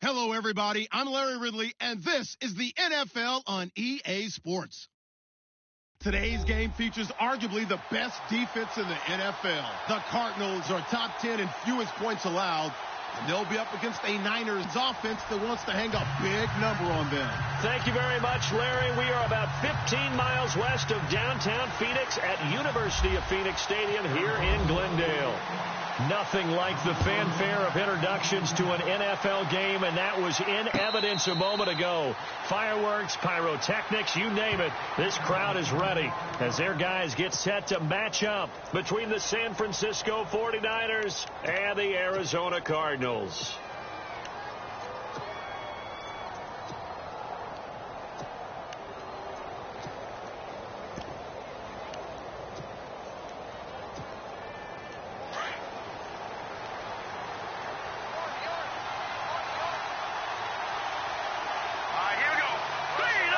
Hello, everybody. I'm Larry Ridley, and this is the NFL on EA Sports. Today's game features arguably the best defense in the NFL. The Cardinals are top 10 in fewest points allowed, and they'll be up against a Niners offense that wants to hang a big number on them. Thank you very much, Larry. We are about 15 miles west of downtown Phoenix at University of Phoenix Stadium here in Glendale. Nothing like the fanfare of introductions to an NFL game, and that was in evidence a moment ago. Fireworks, pyrotechnics, you name it. This crowd is ready as their guys get set to match up between the San Francisco 49ers and the Arizona Cardinals.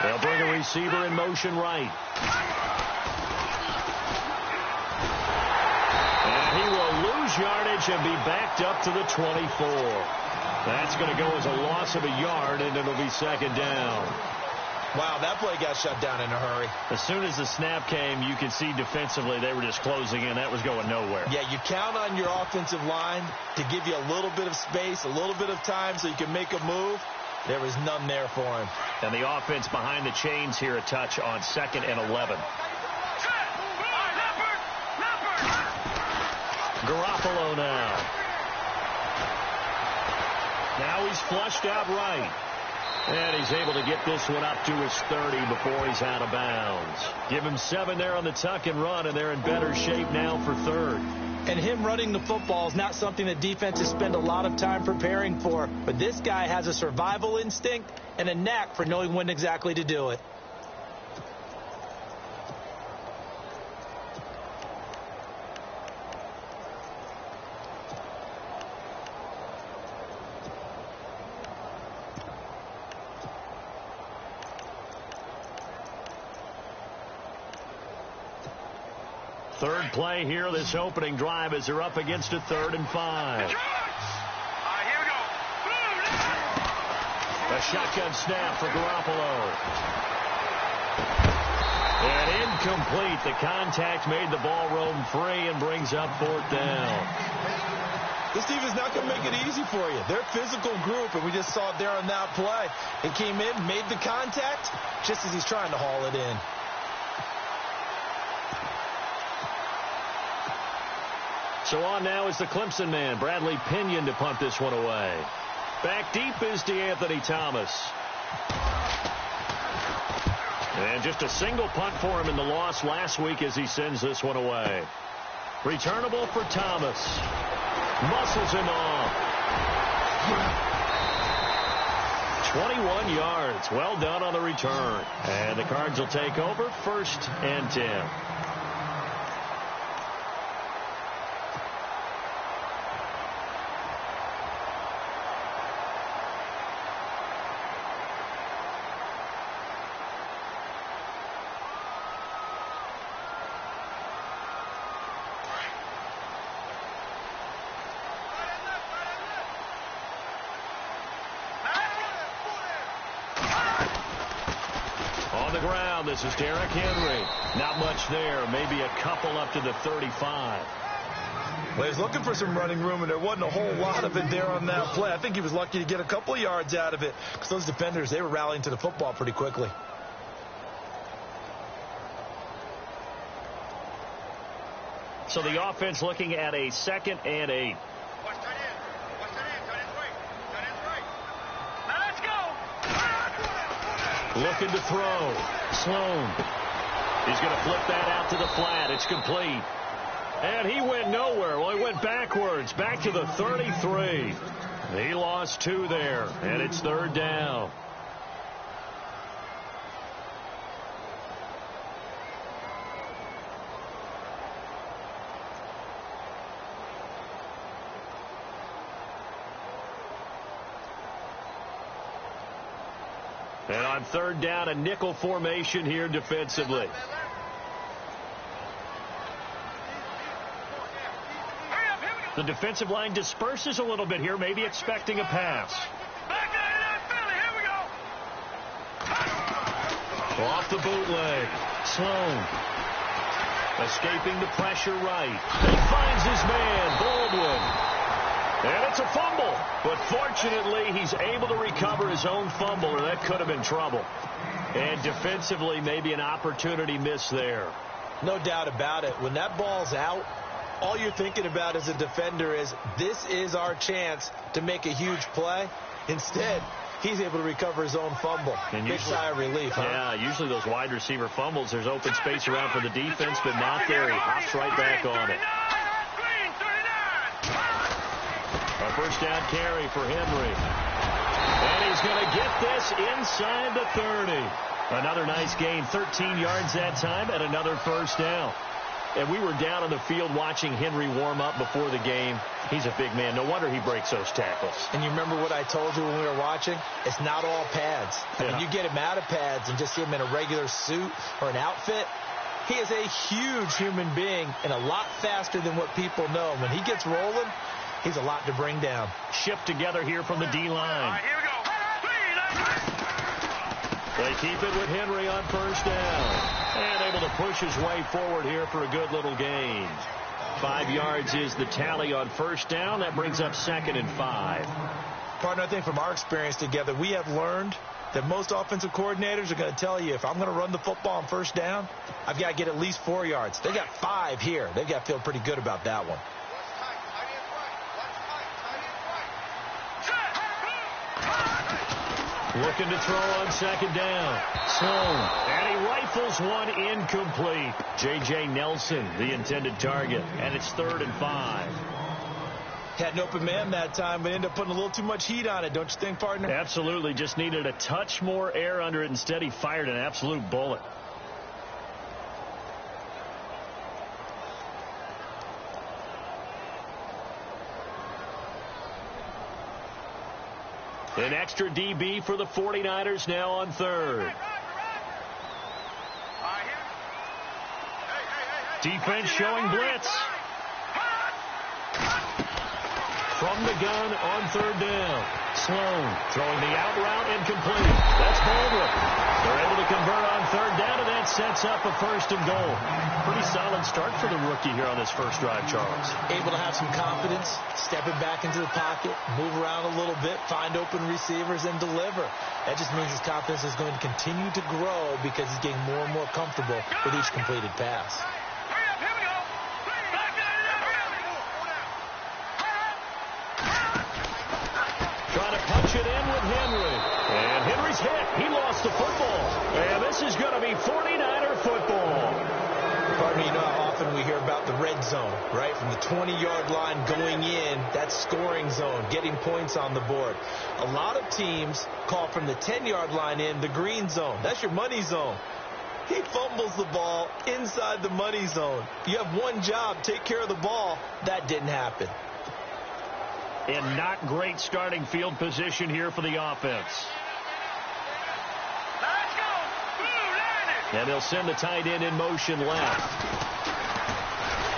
They'll bring a receiver in motion right. And he will lose yardage and be backed up to the 24. That's going to go as a loss of a yard, and it'll be second down. Wow, that play got shut down in a hurry. As soon as the snap came, you could see defensively they were just closing in. That was going nowhere. Yeah, you count on your offensive line to give you a little bit of space, a little bit of time so you can make a move. There was none there for him. And the offense behind the chains here a touch on 2nd and 11. Garoppolo now. Now he's flushed out right. And he's able to get this one up to his 30 before he's out of bounds. Give him 7 there on the tuck and run, and they're in better shape now for third. And him running the football is not something that defenses spend a lot of time preparing for. But this guy has a survival instinct and a knack for knowing when exactly to do it. Third play here, this opening drive, as they're up against a 3rd and 5. Here we go. A shotgun snap for Garoppolo. And incomplete. The contact made the ball roam free and brings up 4th down. This team is not going to make it easy for you. They're a physical group, and we just saw it there on that play. He came in, made the contact, just as he's trying to haul it in. So on now is the Clemson man, Bradley Pinion, to punt this one away. Back deep is DeAnthony Thomas. And just a single punt for him in the loss last week as he sends this one away. Returnable for Thomas. Muscles him off. 21 yards. Well done on the return. And the Cards will take over 1st and 10. This is Derrick Henry. Not much there. Maybe a couple up to the 35. Well, he's looking for some running room, and there wasn't a whole lot of it there on that play. I think he was lucky to get a couple of yards out of it because those defenders, they were rallying to the football pretty quickly. So the offense looking at a 2nd and 8. Looking to throw. Sloan. He's going to flip that out to the flat. It's complete. And he went nowhere. Well, he went backwards. Back to the 33. He lost 2 there. And it's 3rd down. And on 3rd down, a nickel formation here defensively. The defensive line disperses a little bit here, maybe expecting a pass. Back Off the bootleg. Sloan. Escaping the pressure right. He finds his man, Baldwin. And it's a fumble. But fortunately, he's able to recover his own fumble, or that could have been trouble. And defensively, maybe an opportunity miss there. No doubt about it. When that ball's out, all you're thinking about as a defender is, this is our chance to make a huge play. Instead, he's able to recover his own fumble. And big sigh of relief, huh? Yeah, usually those wide receiver fumbles, there's open space around for the defense, but not there. He hops right back on it. A first down carry for Henry. And he's going to get this inside the 30. Another nice gain, 13 yards that time, and another first down. And we were down on the field watching Henry warm up before the game. He's a big man. No wonder he breaks those tackles. And you remember what I told you when we were watching? It's not all pads. Yeah. I mean, you get him out of pads and just see him in a regular suit or an outfit. He is a huge human being and a lot faster than what people know. When he gets rolling, he's a lot to bring down. Shift together here from the D-line. Here we go. They keep it with Henry on first down. And able to push his way forward here for a good little gain. 5 yards is the tally on first down. That brings up 2nd and 5. Partner, I think from our experience together, we have learned that most offensive coordinators are going to tell you, if I'm going to run the football on first down, I've got to get at least 4 yards. They got 5 here. They've got to feel pretty good about that one. Looking to throw on second down. Sloan. And he rifles one incomplete. J.J. Nelson, the intended target. And it's 3rd and 5. Had an open man that time, but ended up putting a little too much heat on it, don't you think, partner? Absolutely. Just needed a touch more air under it. Instead, he fired an absolute bullet. An extra DB for the 49ers now on 3rd. Defense showing blitz. From the gun on 3rd down. Sloan throwing the out route incomplete. That's Baldwin. They're able to convert on 3rd down, and that sets up a 1st and goal. Pretty solid start for the rookie here on this first drive, Charles. Able to have some confidence, stepping back into the pocket, move around a little bit, find open receivers, and deliver. That just means his confidence is going to continue to grow because he's getting more and more comfortable with each completed pass. Trying to punch it in with Henry. And Henry's hit. He lost the football. And this is going to be 49er football. Pardon me, you know how often we hear about the red zone, right? From the 20-yard line going in, that's scoring zone, getting points on the board. A lot of teams call from the 10-yard line in the green zone. That's your money zone. He fumbles the ball inside the money zone. You have one job, take care of the ball. That didn't happen. And not great starting field position here for the offense. And they'll send the tight end in motion left.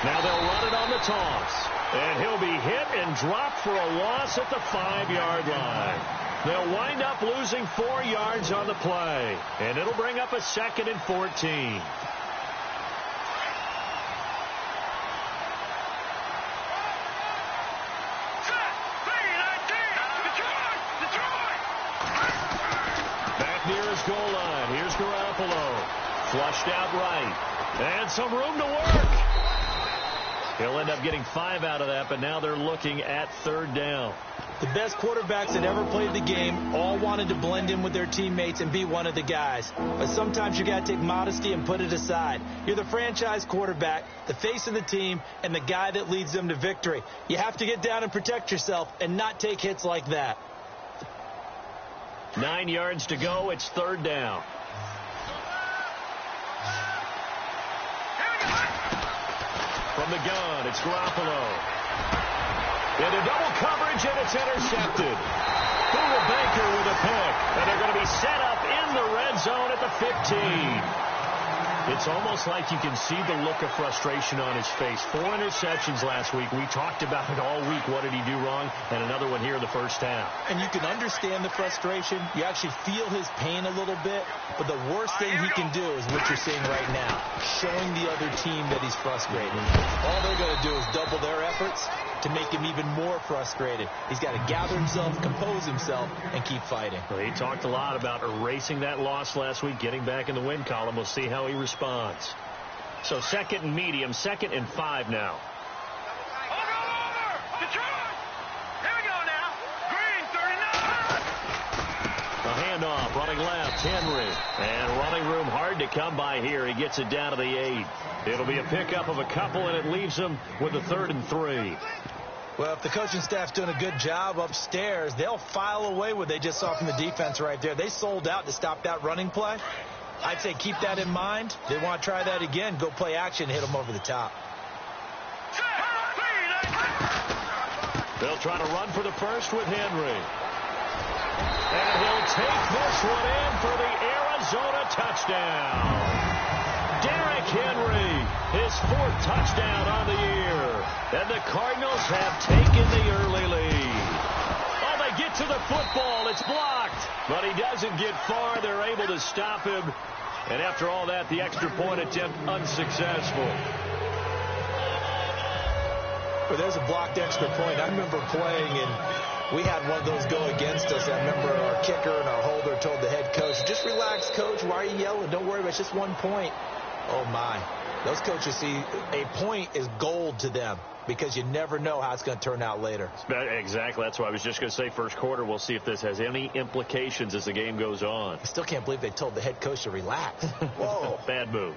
Now they'll run it on the toss. And he'll be hit and dropped for a loss at the 5-yard line. They'll wind up losing 4 yards on the play. And it'll bring up a 2nd and 14. Near his goal line. Here's Garoppolo. Flushed out right. And some room to work. He'll end up getting 5 out of that, but now they're looking at 3rd down. The best quarterbacks that ever played the game all wanted to blend in with their teammates and be one of the guys. But sometimes you got to take modesty and put it aside. You're the franchise quarterback, the face of the team, and the guy that leads them to victory. You have to get down and protect yourself and not take hits like that. 9 yards to go. It's 3rd down. From the gun, it's Garoppolo. Into double coverage, and it's intercepted. Boomer Baker with a pick. And they're going to be set up in the red zone at the 15. It's almost like you can see the look of frustration on his face. 4 interceptions last week. We talked about it all week. What did he do wrong? And another one here in the first half. And you can understand the frustration. You actually feel his pain a little bit. But the worst thing he can do is what you're seeing right now, showing the other team that he's frustrated. All they're going to do is double their efforts to make him even more frustrated. He's got to gather himself, compose himself, and keep fighting. Well, he talked a lot about erasing that loss last week, getting back in the win column. We'll see how he responds. So 2nd and medium, 2nd and 5 now. Over! Detroit! Here we go now. Green, 39! A handoff, running left, Henry. And running room hard to come by here. He gets it down to the 8. It'll be a pickup of a couple, and it leaves him with a 3rd and 3. Well, if the coaching staff's doing a good job upstairs, they'll file away what they just saw from the defense right there. They sold out to stop that running play. I'd say keep that in mind. They want to try that again. Go play action, hit them over the top. They'll try to run for the first with Henry. And he'll take this one in for the Arizona touchdown. Derrick Henry, his 4th touchdown on the year. And the Cardinals have taken the early lead. Oh, they get to the football. It's blocked. But he doesn't get far. They're able to stop him. And after all that, the extra point attempt unsuccessful. Well, there's a blocked extra point. I remember playing, and we had one of those go against us. I remember our kicker and our holder told the head coach, just relax, coach. Why are you yelling? Don't worry about it. It's just 1 point. Oh, my. Those coaches see a point is gold to them because you never know how it's going to turn out later. Exactly. That's what I was just going to say. First quarter, we'll see if this has any implications as the game goes on. I still can't believe they told the head coach to relax. Whoa. Bad move.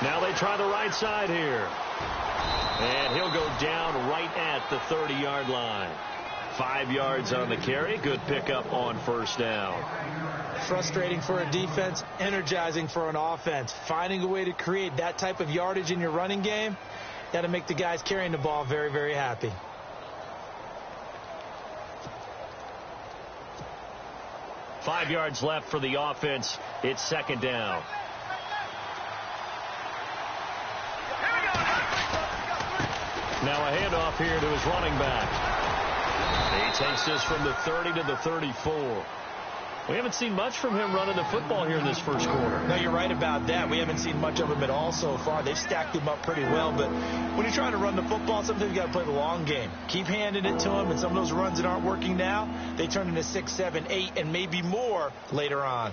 Now they try the right side here. And he'll go down right at the 30-yard line. 5 yards on the carry. Good pickup on first down. Frustrating for a defense, energizing for an offense. Finding a way to create that type of yardage in your running game, got to make the guys carrying the ball very, very happy. Five yards left for the offense. It's 2nd down. Now a handoff here to his running back. He takes this from the 30 to the 34. We haven't seen much from him running the football here in this first quarter. No, you're right about that. We haven't seen much of him at all so far. They've stacked him up pretty well, but when you're trying to run the football, sometimes you got to play the long game. Keep handing it to him, and some of those runs that aren't working now, they turn into 6, 7, 8, and maybe more later on.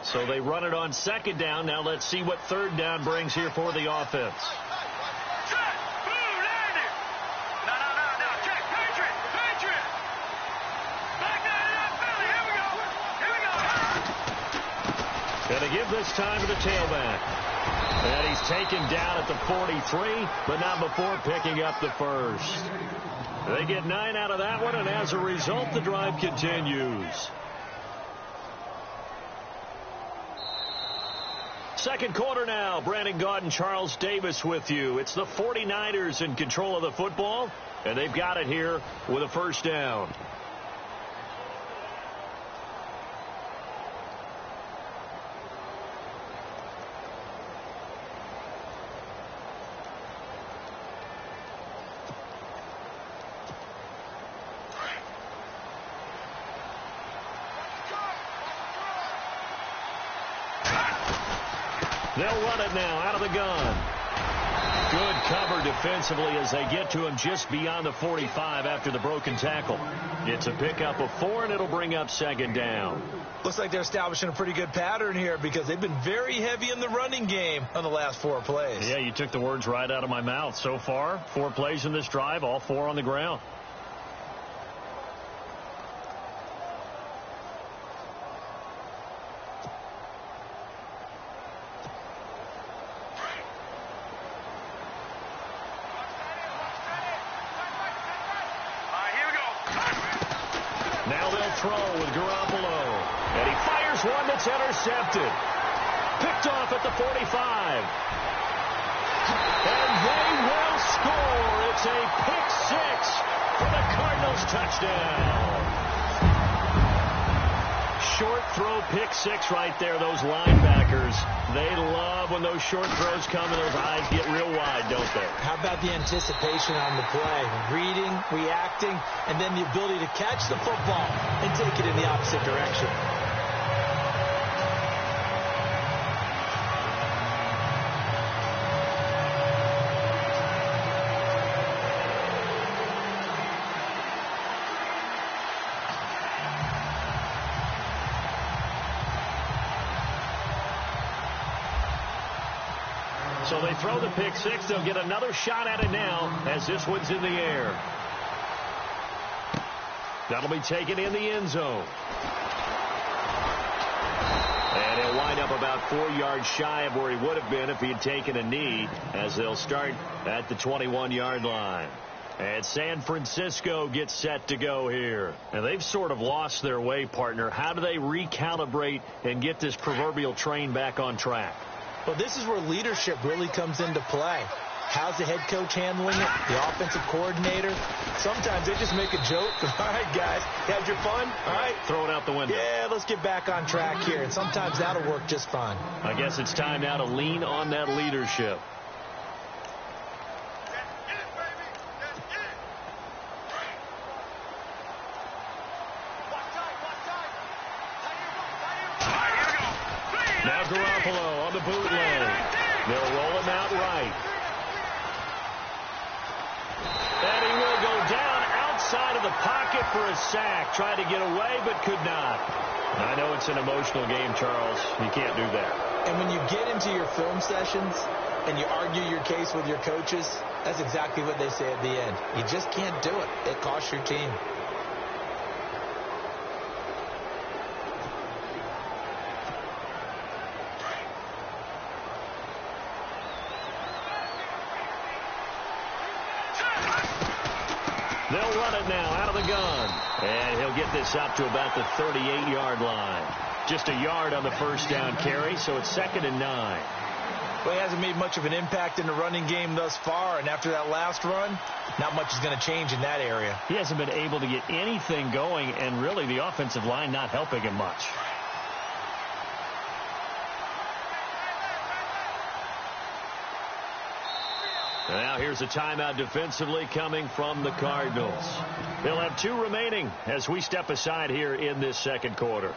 So they run it on 2nd down. Now let's see what 3rd down brings here for the offense. Going to give this time to the tailback. And he's taken down at the 43, but not before picking up the first. They get 9 out of that one, and as a result, the drive continues. Second quarter now. Brandon Gaudin, Charles Davis with you. It's the 49ers in control of the football, and they've got it here with a first down. They'll run it now out of the gun. Good cover defensively as they get to him just beyond the 45 after the broken tackle. It's a pickup of 4, and it'll bring up 2nd down. Looks like they're establishing a pretty good pattern here because they've been very heavy in the running game on the last 4 plays. Yeah, you took the words right out of my mouth. So far, 4 plays in this drive, all 4 on the ground. Throw with Garoppolo. And he fires one that's intercepted. Picked off at the 45. And they will score. It's a pick six for the Cardinals touchdown. Short throw pick six right there. Those linebackers, they love when those short throws come and those eyes get real wide, don't they? How about the anticipation on the play? Reading, reacting, and then the ability to catch the football and take it in the opposite direction. So they throw the pick six. They'll get another shot at it now as this one's in the air. That'll be taken in the end zone. And he'll wind up about 4 yards shy of where he would have been if he had taken a knee, as they'll start at the 21-yard line. And San Francisco gets set to go here. And they've sort of lost their way, partner. How do they recalibrate and get this proverbial train back on track? Well, this is where leadership really comes into play. How's the head coach handling it? The offensive coordinator? Sometimes they just make a joke. All right, guys, you had your fun? All right. Throw it out the window. Yeah, let's get back on track here. And sometimes that'll work just fine. I guess it's time now to lean on that leadership. Now Garoppolo on the bootleg. They'll roll him out right. And he will go down outside of the pocket for a sack. Tried to get away, but could not. I know it's an emotional game, Charles. You can't do that. And when you get into your film sessions and you argue your case with your coaches, that's exactly what they say at the end. You just can't do it. It costs your team. They'll run it now out of the gun. And he'll get this up to about the 38-yard line. Just a yard on the first down carry, so it's 2nd and 9. Well, he hasn't made much of an impact in the running game thus far, and after that last run, not much is going to change in that area. He hasn't been able to get anything going, and really the offensive line not helping him much. Now here's a timeout defensively coming from the Cardinals. They'll have 2 remaining as we step aside here in this second quarter.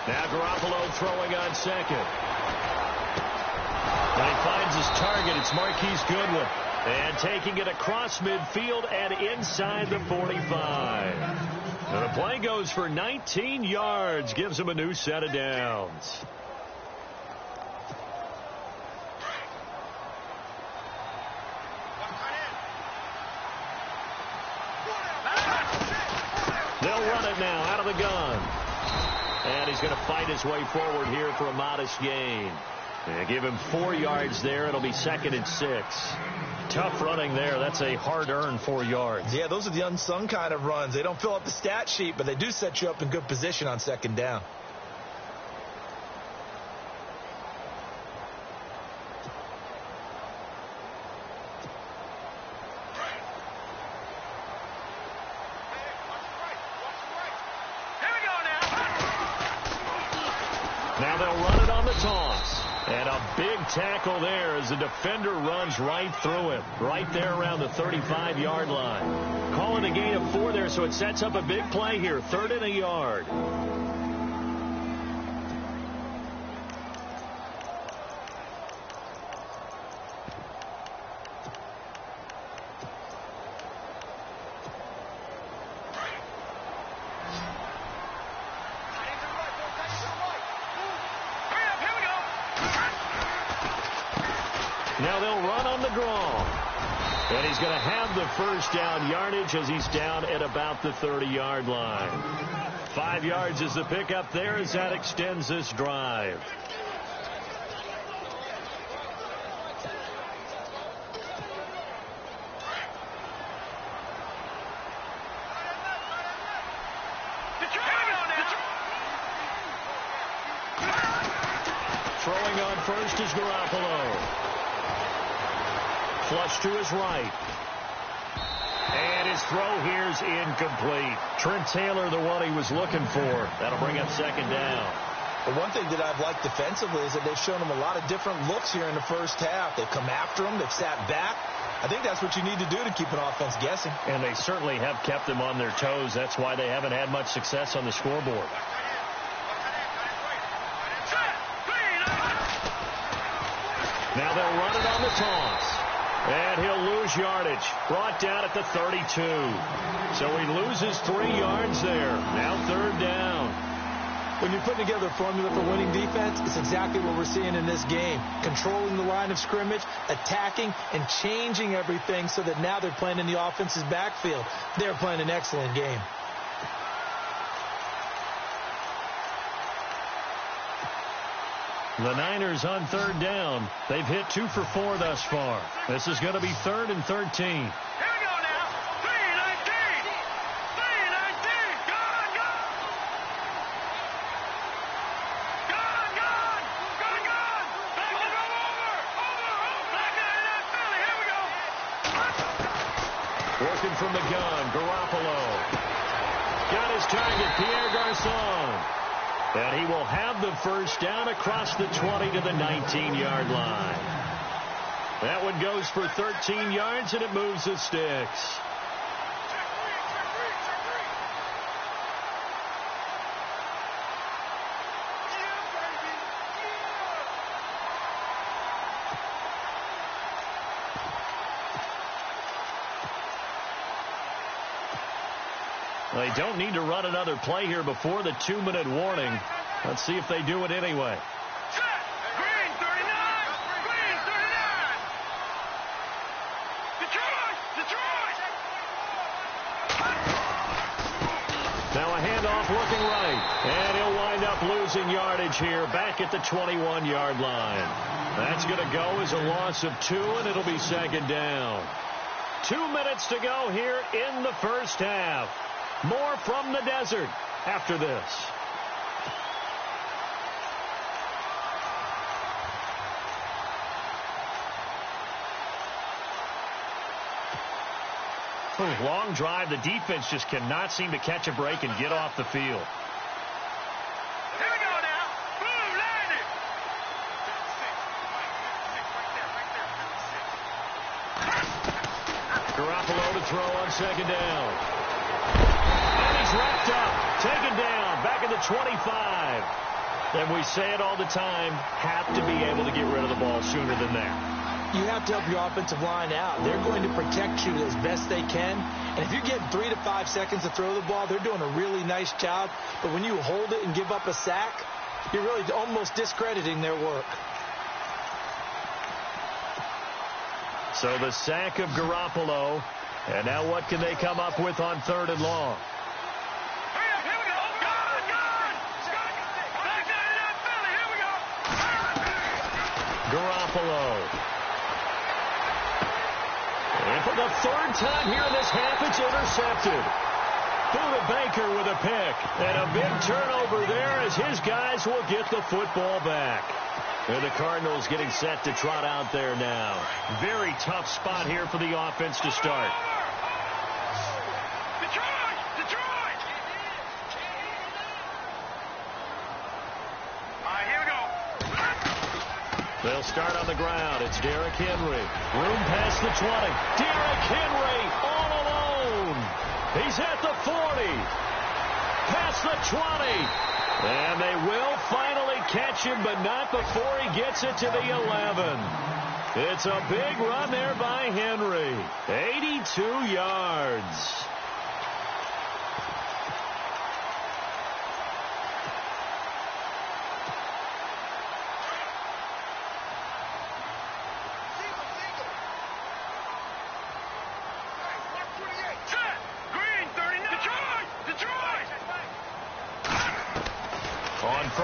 Now Garoppolo throwing on second. And he finds his target. It's Marquise Goodwin. And taking it across midfield and inside the 45. And the play goes for 19 yards. Gives him a new set of downs. They'll run it now out of the gun. And he's going to fight his way forward here for a modest gain. And give him 4 yards there. It'll be 2nd and 6. Tough running there. That's a hard-earned 4 yards. Yeah, those are the unsung kind of runs. They don't fill up the stat sheet, but they do set you up in good position on 2nd down. Now they'll run it on the toss. And a big tackle there as the defender runs right through him. Right there around the 35-yard line. Calling a gain of 4 there, so it sets up a big play here. 3rd and a yard. Now they'll run on the draw. And he's going to have the first down yardage as he's down at about the 30-yard line. 5 yards is the pickup there as that extends this drive. Throwing on first is Garoppolo. Flush to his right. And his throw here's incomplete. Trent Taylor, the one he was looking for. That'll bring up second down. The one thing that I've liked defensively is that they've shown him a lot of different looks here in the first half. They've come after him. They've sat back. I think that's what you need to do to keep an offense guessing. And they certainly have kept them on their toes. That's why they haven't had much success on the scoreboard. Now they'll run it on the toss. And he'll lose yardage. Brought down at the 32. So he loses 3 yards there. Now third down. When you're putting together a formula for winning defense, it's exactly what we're seeing in this game. Controlling the line of scrimmage, attacking, and changing everything so that now they're playing in the offense's backfield. They're playing an excellent game. The Niners on third down. They've hit 2 for 4 thus far. This is going to be 3rd and 13. Here we go now. 3-19. 3-19. Gone, gone. Gone, gone. Gone, gone. Back to go over. Back to that Philly. Here we go. Working from the gun, Garoppolo. Got his target, Pierre Garçon. And he will have the first down across the 20 to the 19-yard line. That one goes for 13 yards, and it moves the sticks. They don't need to run another play here before the 2-minute warning. Let's see if they do it anyway. Green 39. Green 39. Detroit. Detroit. Now a handoff looking right. And he'll wind up losing yardage here back at the 21-yard line. That's going to go as a loss of 2, and it'll be second down. 2 minutes to go here in the first half. More from the desert after this. Long drive. The defense just cannot seem to catch a break and get off the field. Here we go now. Boom, landed. Garoppolo to throw on second down. He's wrapped up, taken down, back at the 25. And we say it all the time, have to be able to get rid of the ball sooner than that. You have to help your offensive line out. They're going to protect you as best they can. And if you get 3 to 5 seconds to throw the ball, they're doing a really nice job. But when you hold it and give up a sack, you're really almost discrediting their work. So the sack of Garoppolo. And now what can they come up with on 3rd and long? Garoppolo. And for the 3rd time here in this half, it's intercepted. Buda Baker with a pick. And a big turnover there as his guys will get the football back. And the Cardinals getting set to trot out there now. Very tough spot here for the offense to start. They'll start on the ground. It's Derrick Henry. Room past the 20. Derrick Henry all alone. He's at the 40. Past the 20. And they will finally catch him, but not before he gets it to the 11. It's a big run there by Henry. 82 yards.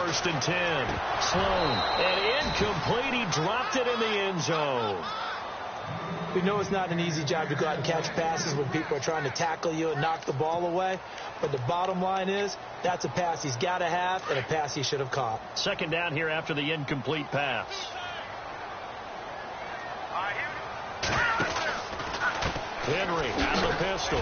1st and 10. Sloan, and incomplete. He dropped it in the end zone. We know it's not an easy job to go out and catch passes when people are trying to tackle you and knock the ball away. But the bottom line is, that's a pass he's got to have and a pass he should have caught. 2nd down here after the incomplete pass. Henry out of the pistol.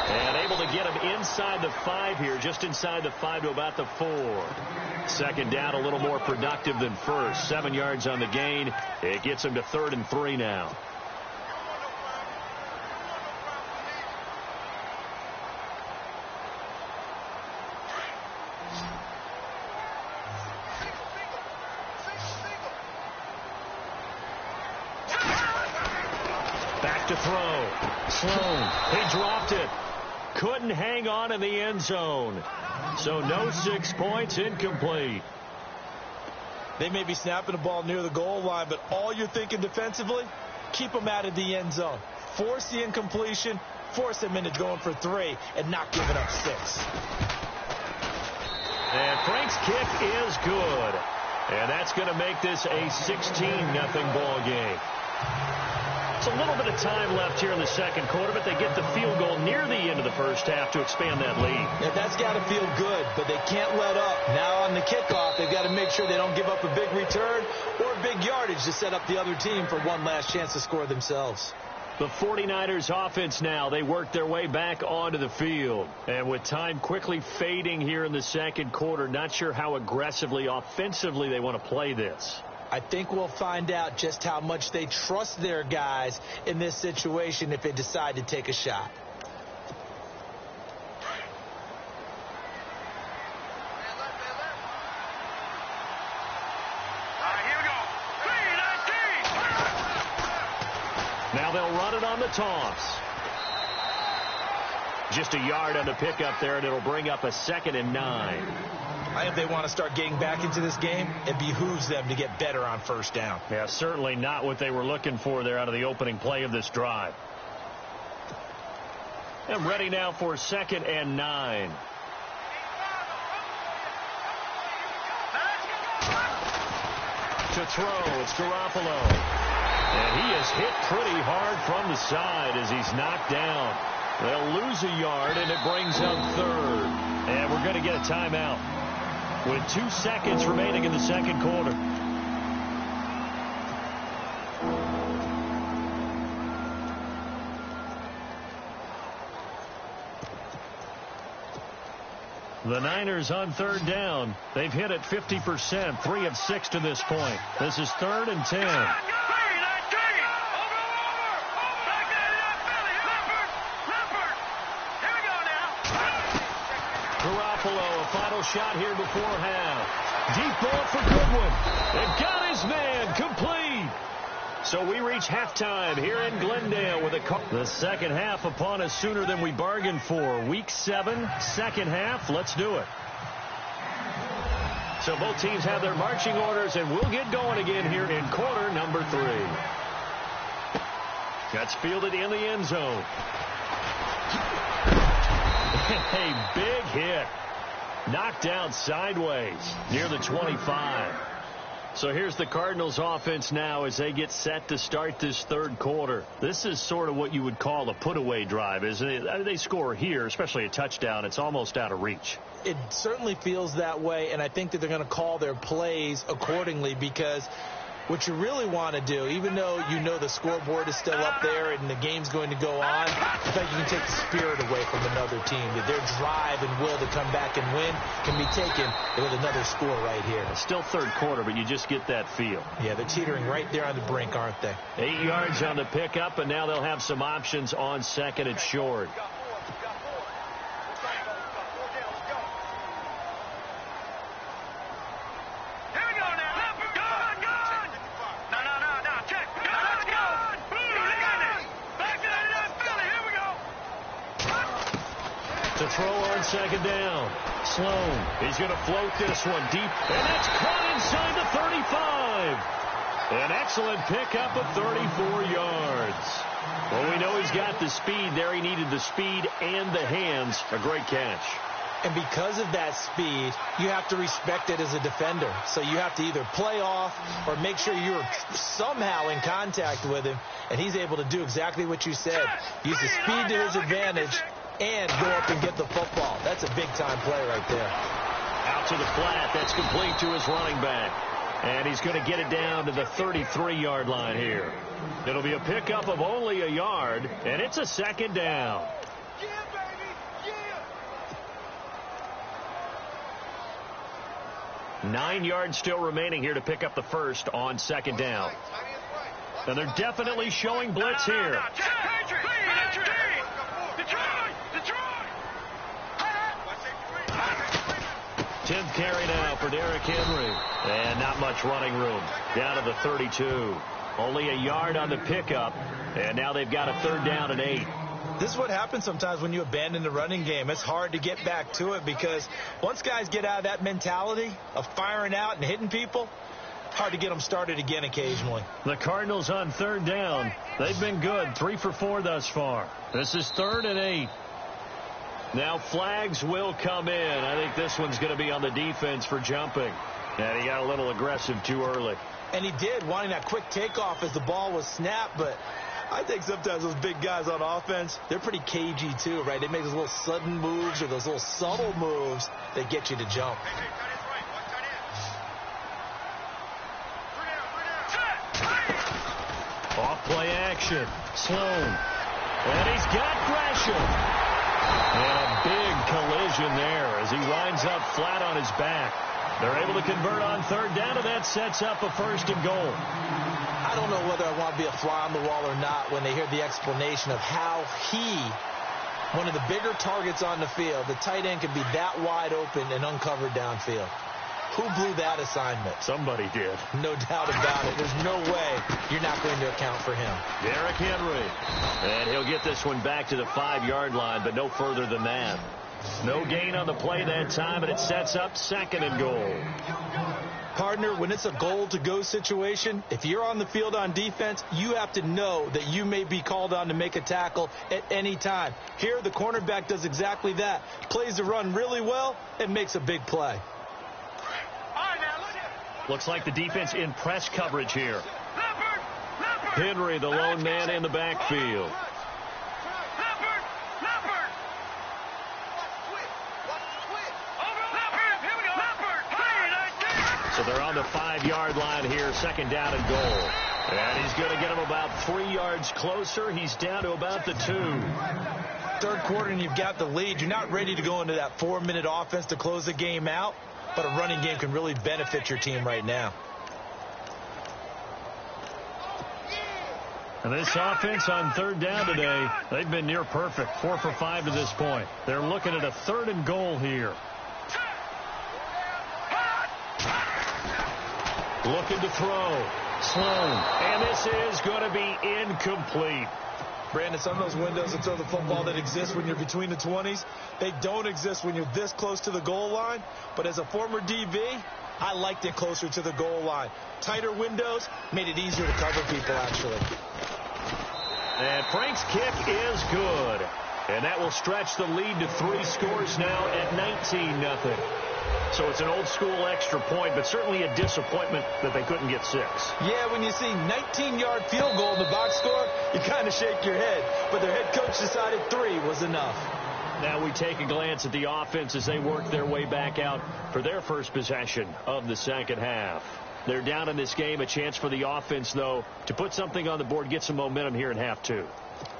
And able to get him inside the 5 here, just inside the 5 to about the 4. 2nd down, a little more productive than first. 7 yards on the gain. It gets him to 3rd and 3 now. Back to throw. Sloan, he dropped it. Couldn't hang on in the end zone. So no 6 points, incomplete. They may be snapping the ball near the goal line, but all you're thinking defensively, keep them out of the end zone. Force the incompletion, force them into going for 3, and not giving up 6. And Frank's kick is good. And that's going to make this a 16-0 ball game. It's a little bit of time left here in the 2nd quarter, but they get the field goal near the end of the 1st half to expand that lead. Yeah, that's got to feel good, but they can't let up. Now on the kickoff, they've got to make sure they don't give up a big return or big yardage to set up the other team for one last chance to score themselves. The 49ers offense now, they work their way back onto the field. And with time quickly fading here in the 2nd quarter, not sure how aggressively, offensively they want to play this. I think we'll find out just how much they trust their guys in this situation if they decide to take a shot. Now they'll run it on the toss. Just a yard on the pickup there, and it'll bring up a 2nd and 9. I think if they want to start getting back into this game, it behooves them to get better on 1st down. Yeah, certainly not what they were looking for there out of the opening play of this drive. And ready now for 2nd and 9. To throw, it's Garoppolo. And he is hit pretty hard from the side as he's knocked down. They'll lose a yard, and it brings up 3rd. And we're going to get a timeout with 2 seconds remaining in the 2nd quarter. The Niners on 3rd down. They've hit it 50%, 3 of 6 to this point. This is 3rd and 10. Garoppolo, a final shot here before half. Deep ball for Goodwin. It got his man complete. So we reach halftime here in Glendale with the 2nd half upon us sooner than we bargained for. Week 7, 2nd half. Let's do it. So both teams have their marching orders, and we'll get going again here in quarter number 3. That's fielded in the end zone. A big hit. Knocked down sideways near the 25. So here's the Cardinals offense now as they get set to start this 3rd quarter. This is sort of what you would call a put-away drive, isn't it? They score here, especially a touchdown. It's almost out of reach. It certainly feels that way, and I think that they're going to call their plays accordingly, because what you really want to do, even though you know the scoreboard is still up there and the game's going to go on, I think you can take the spirit away from another team. That their drive and will to come back and win can be taken with another score right here. It's still 3rd quarter, but you just get that feel. Yeah, they're teetering right there on the brink, aren't they? 8 yards on the pickup, and now they'll have some options on 2nd and short. To throw on 2nd down. Sloan, he's going to float this one deep, and that's caught inside the 35. An excellent pickup of 34 yards. Well, we know he's got the speed there. He needed the speed and the hands. A great catch. And because of that speed, you have to respect it as a defender. So you have to either play off or make sure you're somehow in contact with him. And he's able to do exactly what you said. Use the speed to his advantage and go up and get the football. That's a big-time play right there. Out to the flat. That's complete to his running back. And he's going to get it down to the 33-yard line here. It'll be a pickup of only a yard, and it's a second down. 9 yards still remaining here to pick up the first on second down. And they're definitely showing blitz here. 10th carry now for Derrick Henry. And not much running room. Down to the 32. Only a yard on the pickup. And now they've got a third down and 8. This is what happens sometimes when you abandon the running game. It's hard to get back to it because once guys get out of that mentality of firing out and hitting people, hard to get them started again occasionally. The Cardinals on third down. They've been good. 3 for 4 thus far. This is 3rd and 8. Now flags will come in. I think this one's going to be on the defense for jumping. And he got a little aggressive too early. And he did, wanting that quick takeoff as the ball was snapped, but I think sometimes those big guys on offense, they're pretty cagey too, right? They make those little sudden moves or those little subtle moves that get you to jump. Off play action. Sloan. And he's got Gresham. And a big collision there as he winds up flat on his back. They're able to convert on third down, and that sets up a 1st and goal. I don't know whether I want to be a fly on the wall or not when they hear the explanation of how one of the bigger targets on the field, the tight end, could be that wide open and uncovered downfield. Who blew that assignment? Somebody did. No doubt about it. There's no way you're not going to account for him. Derrick Henry. And he'll get this one back to the 5-yard line, but no further than that. No gain on the play that time, and it sets up 2nd and goal. Partner, when it's a goal-to-go situation, if you're on the field on defense, you have to know that you may be called on to make a tackle at any time. Here, the cornerback does exactly that. Plays the run really well and makes a big play. Looks like the defense in press coverage here. Henry, the lone man in the backfield. So they're on the 5-yard line here, 2nd down and goal. And he's going to get him about 3 yards closer. He's down to about the 2. Third quarter and you've got the lead. You're not ready to go into that 4-minute offense to close the game out, but a running game can really benefit your team right now. And this offense on third down today, they've been near perfect. 4 for 5 to this point. They're looking at a 3rd and goal here. Looking to throw. Sloan. And this is going to be incomplete. Brandon, some of those windows to throw the football that exist when you're between the 20s, they don't exist when you're this close to the goal line. But as a former DB, I liked it closer to the goal line. Tighter windows made it easier to cover people, actually. And Frank's kick is good. And that will stretch the lead to 3 scores now at 19-0. So it's an old-school extra point, but certainly a disappointment that they couldn't get 6. Yeah, when you see 19-yard field goal in the box score, you kind of shake your head. But their head coach decided 3 was enough. Now we take a glance at the offense as they work their way back out for their first possession of the second half. They're down in this game. A chance for the offense, though, to put something on the board, get some momentum here in half 2.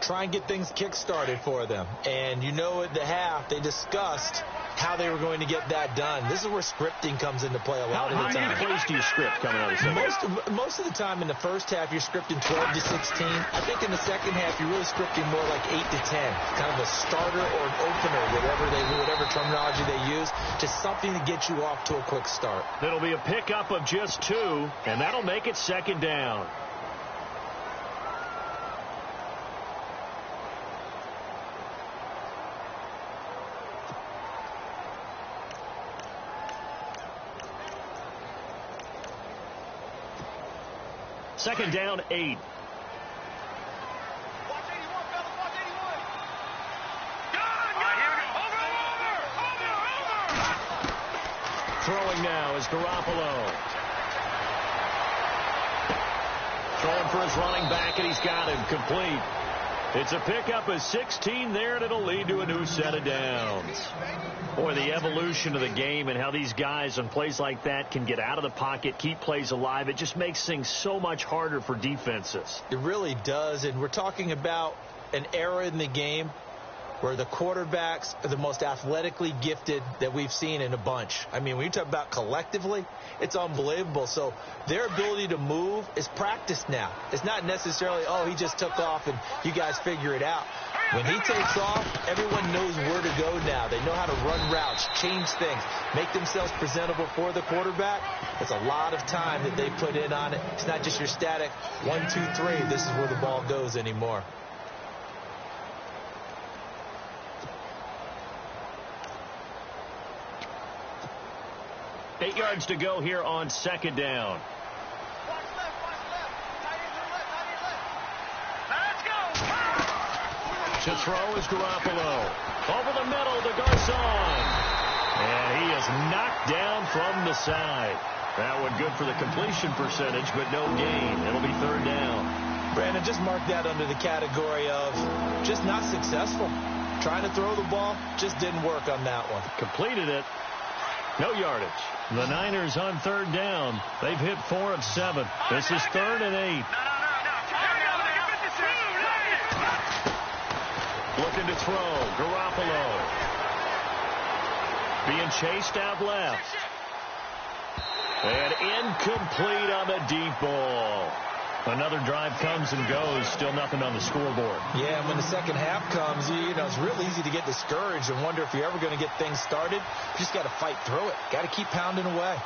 Try and get things kick-started for them. And you know at the half, they discussed how they were going to get that done. This is where scripting comes into play a lot of the time. How many plays do you script coming out of the second? Most of the time in the first half, you're scripting 12 to 16. I think in the second half, you're really scripting more like 8 to 10. Kind of a starter or an opener, whatever terminology they use, just something to get you off to a quick start. It'll be a pickup of just 2, and that'll make it 2nd down. Second down, 8. throwing now is Garoppolo. Throwing for his running back, and he's got him complete. It's a pickup of 16 there, and it'll lead to a new set of downs. Boy, the evolution of the game and how these guys on plays like that can get out of the pocket, keep plays alive, it just makes things so much harder for defenses. It really does, and we're talking about an era in the game where the quarterbacks are the most athletically gifted that we've seen in a bunch. I mean, when you talk about collectively, it's unbelievable. So their ability to move is practiced now. It's not necessarily, oh, he just took off and you guys figure it out. When he takes off, everyone knows where to go now. They know how to run routes, change things, make themselves presentable for the quarterback. It's a lot of time that they put in on it. It's not just your static 1, 2, 3. This is where the ball goes anymore. Eight yards to go here on second down. To throw is Garoppolo. Over the middle to Garcon. And he is knocked down from the side. That one good for the completion percentage, but no gain. It'll be third down. Brandon, just mark that under the category of just not successful. Trying to throw the ball, just didn't work on that one. Completed it. No yardage. The Niners on third down. They've hit 4 of 7. This is 3rd and 8. Looking to throw. Garoppolo. Being chased out left. And incomplete on the deep ball. Another drive comes and goes. Still nothing on the scoreboard. Yeah, and when the second half comes, you know, it's real easy to get discouraged and wonder if you're ever going to get things started. You just got to fight through it. Got to keep pounding away.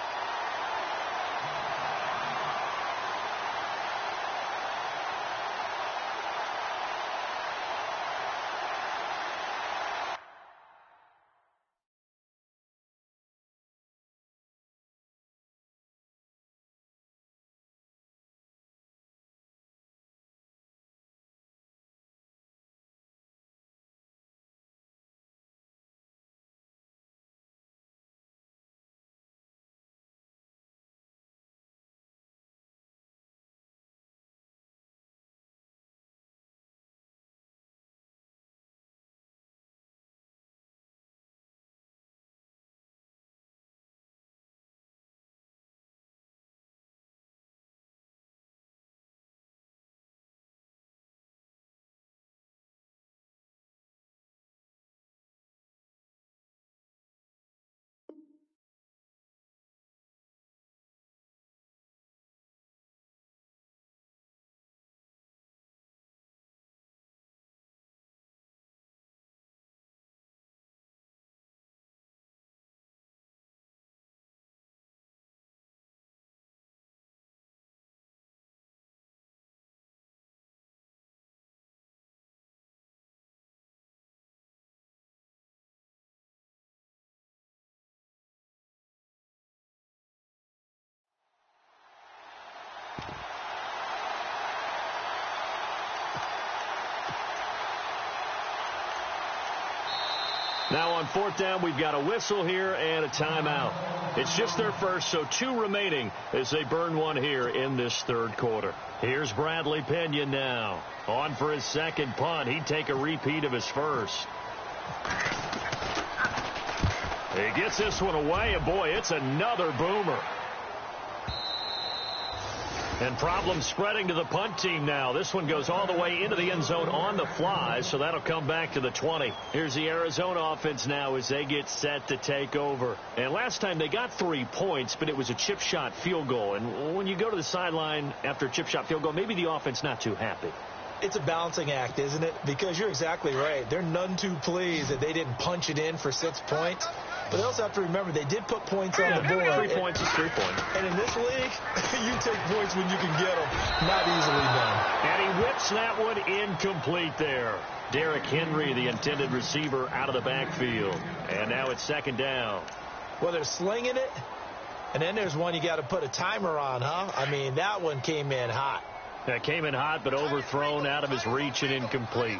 Now on fourth down, we've got a whistle here and a timeout. It's just their first, so 2 remaining as they burn one here in this third quarter. Here's Bradley Pinion now. On for his second punt. He'd take a repeat of his first. He gets this one away, and boy, it's another boomer. And problems spreading to the punt team now. This one goes all the way into the end zone on the fly, so that'll come back to the 20. Here's the Arizona offense now as they get set to take over. And last time they got 3 points, but it was a chip shot field goal. And when you go to the sideline after a chip shot field goal, maybe the offense not too happy. It's a balancing act, isn't it? Because you're exactly right. They're none too pleased that they didn't punch it in for 6 points. But they also have to remember they did put points on the board. 3 points is 3 points. And in this league, you take points when you can get them. Not easily done. And he whips that one incomplete there. Derrick Henry, the intended receiver, out of the backfield. And now it's second down. Well, they're slinging it. And then there's one you got to put a timer on, huh? I mean, that one came in hot. That came in hot, but overthrown out of his reach and incomplete.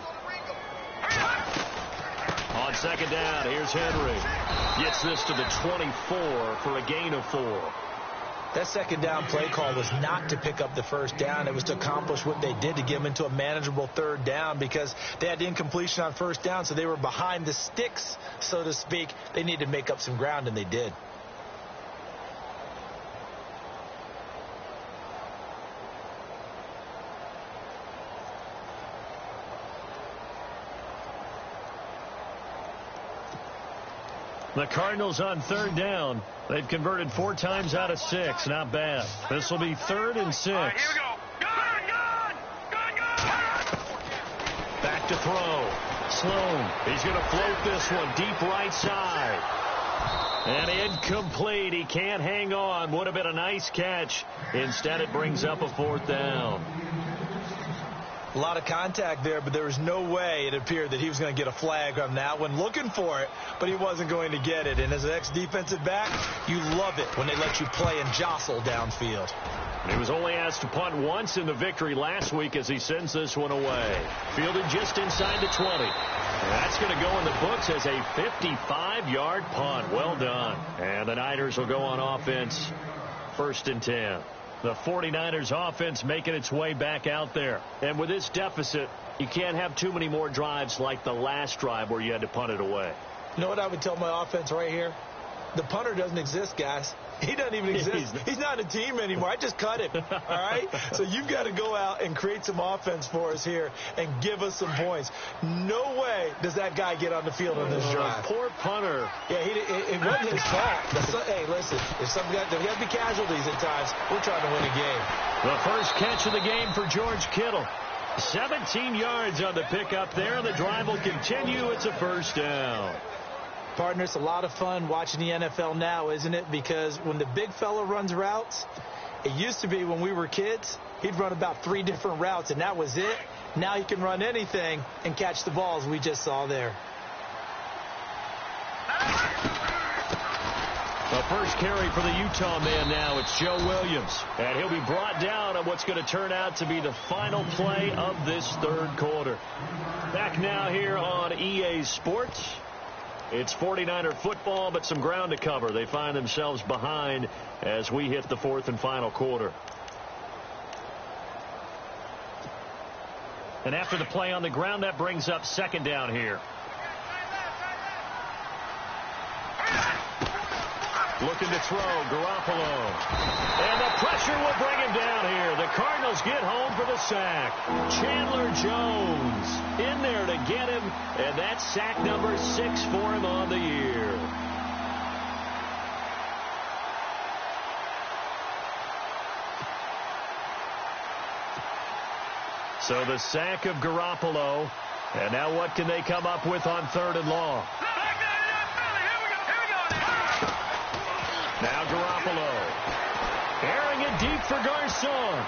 On second down, here's Henry. Gets this to the 24 for a gain of 4. That second down play call was not to pick up the first down. It was to accomplish what they did, to get them into a manageable third down, because they had incompletion on first down, so they were behind the sticks, so to speak. They needed to make up some ground, and they did. The Cardinals on third down. They've converted 4 times out of 6. Not bad. This will be 3rd and 6. All right, here we go. Gun! Back to throw. Sloan. He's going to float this one deep right side. And incomplete. He can't hang on. Would have been a nice catch. Instead, it brings up a 4th down. A lot of contact there, but there was no way it appeared that he was going to get a flag on that one. Looking for it, but he wasn't going to get it. And as an ex-defensive back, you love it when they let you play and jostle downfield. He was only asked to punt once in the victory last week as he sends this one away. Fielded just inside the 20. That's going to go in the books as a 55-yard punt. Well done. And the Niners will go on offense, 1st and 10. The 49ers offense making its way back out there. And with this deficit, you can't have too many more drives like the last drive where you had to punt it away. You know what I would tell my offense right here? The punter doesn't exist, guys. He doesn't even exist. He's not a team anymore. I just cut him. All right? So you've got to go out and create some offense for us here and give us some points. No way does that guy get on the field on this drive. Poor punter. Yeah, it wasn't his fault. Hey, listen, there's got to be casualties at times. We're trying to win a game. The first catch of the game for George Kittle. 17 yards on the pickup there, and the drive will continue. It's a 1st down. Partner, it's a lot of fun watching the NFL now, isn't it? Because when the big fella runs routes, it used to be when we were kids, he'd run about 3 different routes, and that was it. Now he can run anything and catch the balls we just saw there. The first carry for the Utah man now. It's Joe Williams. And he'll be brought down on what's going to turn out to be the final play of this 3rd quarter. Back now here on EA Sports. It's 49er football, but some ground to cover. They find themselves behind as we hit the 4th and final quarter. And after the play on the ground, that brings up 2nd down here. Looking to throw, Garoppolo. And the pressure will bring him down here. The Cardinals get home for the sack. Chandler Jones in there to get him, and that's sack number 6 for him on the year. So the sack of Garoppolo, and now what can they come up with on 3rd and long? Now Garoppolo. Airing it deep for Garcon.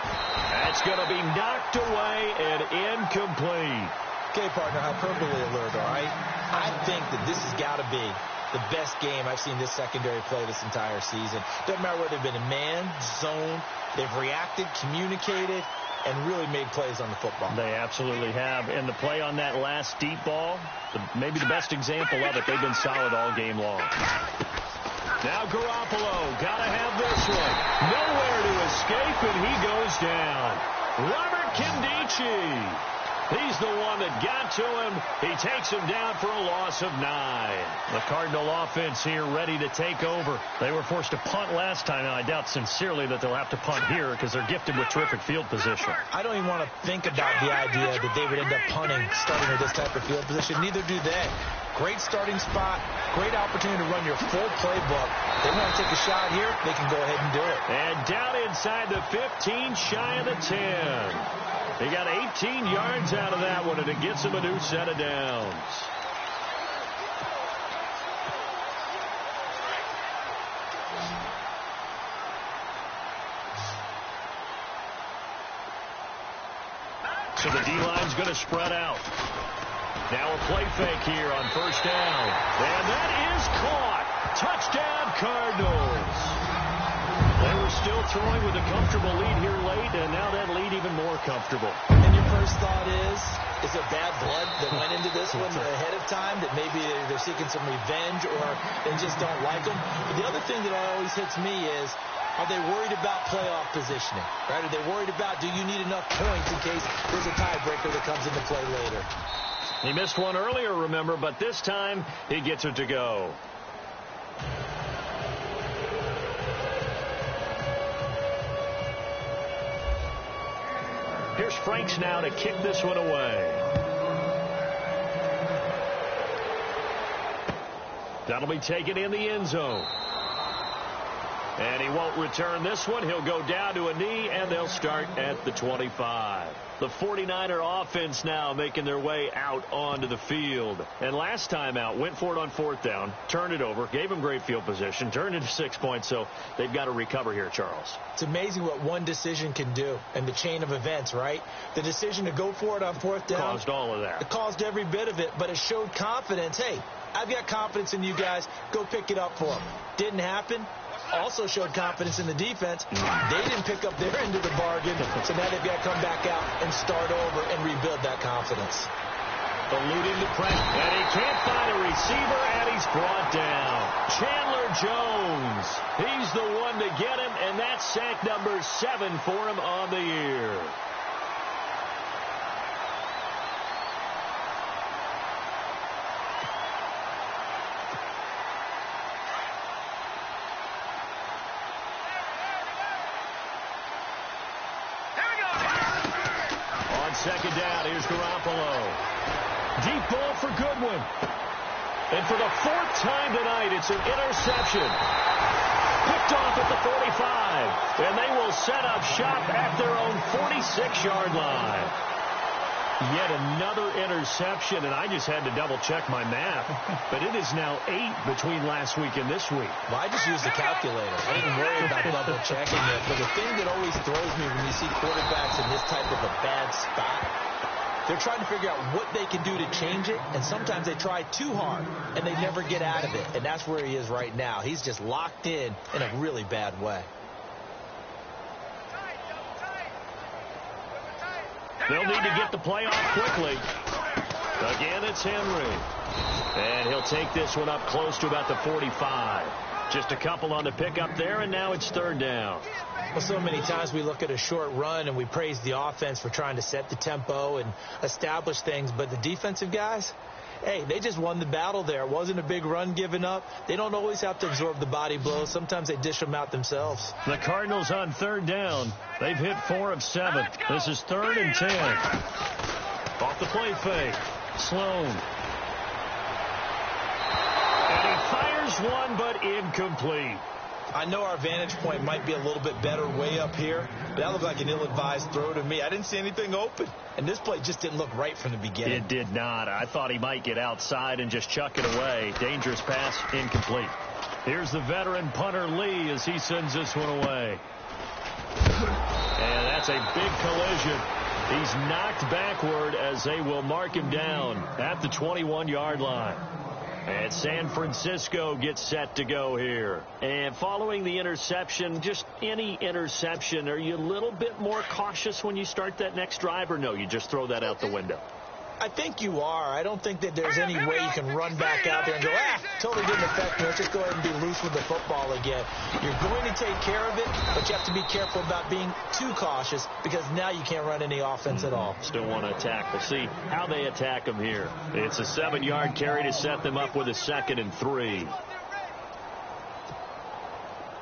That's going to be knocked away and incomplete. Okay, partner, hyperbole alert, all right? I think that this has got to be the best game I've seen this secondary play this entire season. Doesn't matter whether they've been in man, zone, they've reacted, communicated, and really made plays on the football. They absolutely have. And the play on that last deep ball, maybe the best example of it, they've been solid all game long. Now Garoppolo, gotta have this one. Nowhere to escape, and he goes down. Robert Nkemdiche. He's the one that got to him. He takes him down for a loss of 9. The Cardinal offense here ready to take over. They were forced to punt last time, and I doubt sincerely that they'll have to punt here because they're gifted with terrific field position. I don't even want to think about the idea that they would end up punting starting with this type of field position. Neither do they. Great starting spot, great opportunity to run your full playbook. They want to take a shot here, they can go ahead and do it. And down inside the 15, shy of the 10. He got 18 yards out of that one, and it gets him a new set of downs. So the D-line's going to spread out. Now a play fake here on 1st down. And that is caught. Touchdown, Cardinals. They were still throwing with a comfortable lead here late, and now that lead even more comfortable. And you're first thought is there bad blood that went into this one ahead of time, that maybe they're seeking some revenge or they just don't like them? But the other thing that always hits me is, are they worried about playoff positioning? Right? Are they worried about, do you need enough points in case there's a tiebreaker that comes into play later? He missed one earlier, remember, but this time he gets it to go. Here's Franks now to kick this one away. That'll be taken in the end zone. And he won't return this one. He'll go down to a knee, and they'll start at the 25. The 49er offense now making their way out onto the field. And last time out, went for it on fourth down, turned it over, gave them great field position, turned it to 6 points, so they've got to recover here, Charles. It's amazing what one decision can do in the chain of events, right? The decision to go for it on fourth down caused all of that. It caused every bit of it, but it showed confidence. Hey, I've got confidence in you guys. Go pick it up for them. Didn't happen. Also showed confidence in the defense. They didn't pick up their end of the bargain, so now they've got to come back out and start over and rebuild that confidence. Eluding the press, and he can't find a receiver, and he's brought down. Chandler Jones, he's the one to get him, and that's sack number 7 for him on the year. Second down, here's Garoppolo. Deep ball for Goodwin. And for the 4th time tonight, it's an interception. Picked off at the 45. And they will set up shop at their own 46-yard line. Yet another interception, and I just had to double-check my math. But it is now 8 between last week and this week. Well, I just used the calculator. I didn't worry about double-checking it. But the thing that always throws me when you see quarterbacks in this type of a bad spot, they're trying to figure out what they can do to change it, and sometimes they try too hard, and they never get out of it. And that's where he is right now. He's just locked in a really bad way. They'll need to get the play off quickly. Again, it's Henry. And he'll take this one up close to about the 45. Just a couple on the pickup there, and now it's 3rd down. Well, so many times we look at a short run and we praise the offense for trying to set the tempo and establish things, but the defensive guys, hey, they just won the battle there. It wasn't a big run given up. They don't always have to absorb the body blows. Sometimes they dish them out themselves. The Cardinals on 3rd down. They've hit 4 of 7. This is 3rd and 10. Off the play fake. Sloan. And he fires one, but incomplete. I know our vantage point might be a little bit better way up here, but that looked like an ill-advised throw to me. I didn't see anything open, and this play just didn't look right from the beginning. It did not. I thought he might get outside and just chuck it away. Dangerous pass, incomplete. Here's the veteran punter Lee as he sends this one away. And that's a big collision. He's knocked backward as they will mark him down at the 21-yard line. And San Francisco gets set to go here. And following the interception, just any interception, are you a little bit more cautious when you start that next drive, or no, you just throw that out the window? I think you are. I don't think that there's any way you can run back out there and go, totally didn't affect me. Let's just go ahead and be loose with the football again. You're going to take care of it, but you have to be careful about being too cautious because now you can't run any offense at all. Still want to attack. We'll see how they attack them here. It's a 7-yard carry to set them up with a 2nd and 3.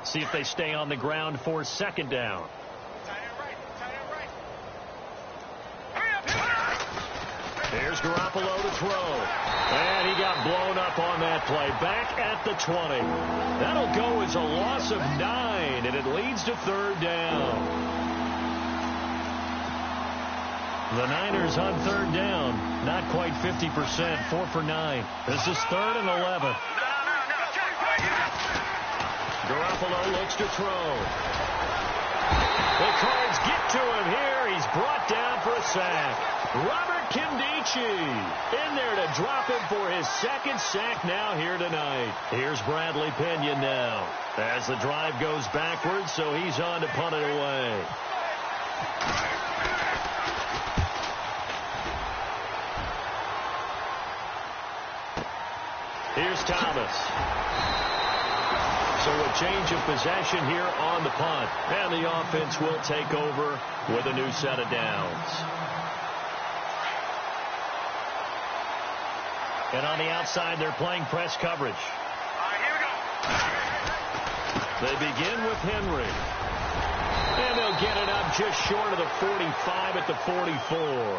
See if they stay on the ground for 2nd down. Here's Garoppolo to throw. And he got blown up on that play. Back at the 20. That'll go as a loss of 9, and it leads to 3rd down. The Niners on 3rd down. Not quite 50%. 4 for 9. This is 3rd and 11. Garoppolo looks to throw. The Cards get to him here. He's brought down for a sack. Robert Kimdichie in there to drop him for his 2nd sack now here tonight. Here's Bradley Pinion now as the drive goes backwards, so he's on to punt it away. Here's Thomas. So a change of possession here on the punt. And the offense will take over with a new set of downs. And on the outside, they're playing press coverage. All right, here we go. They begin with Henry. And they'll get it up just short of the 45 at the 44.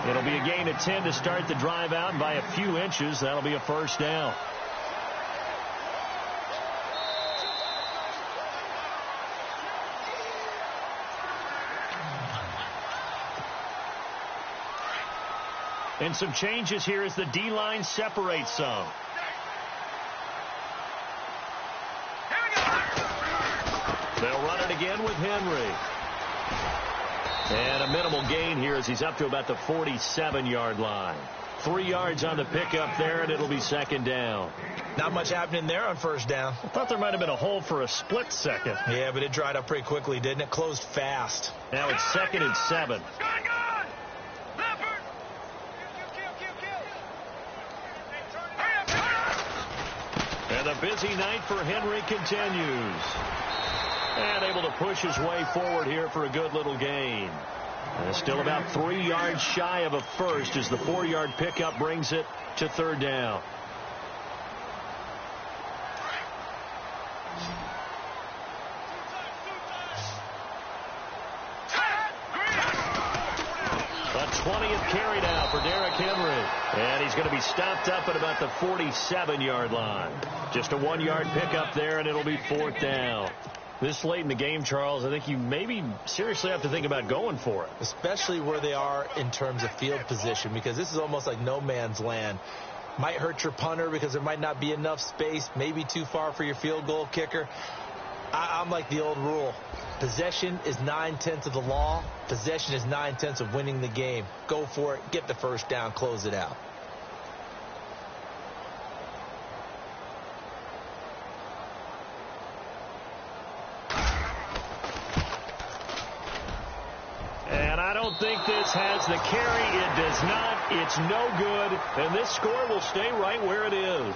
It'll be a gain of 10 to start the drive out, and by a few inches, that'll be a first down. And some changes here as the D-line separates some. They'll run it again with Henry. And a minimal gain here as he's up to about the 47-yard line. 3 yards on the pickup there, and it'll be second down. Not much happening there on first down. I thought there might have been a hole for a split second. Yeah, but it dried up pretty quickly, didn't it? Closed fast. Now it's 2nd and 7. And the busy night for Henry continues. And able to push his way forward here for a good little gain. And still about 3 yards shy of a first as the 4-yard pickup brings it to third down. A 20th carry now for Derrick Henry. And he's going to be stopped up at about the 47-yard line. Just a 1-yard pickup there, and it'll be fourth down. This late in the game, Charles, I think you maybe seriously have to think about going for it. Especially where they are in terms of field position, because this is almost like no man's land. Might hurt your punter because there might not be enough space, maybe too far for your field goal kicker. I'm like the old rule. Possession is 9/10 of the law. Possession is 9/10 of winning the game. Go for it. Get the first down. Close it out. And I don't think this has the carry. It does not. It's no good. And this score will stay right where it is.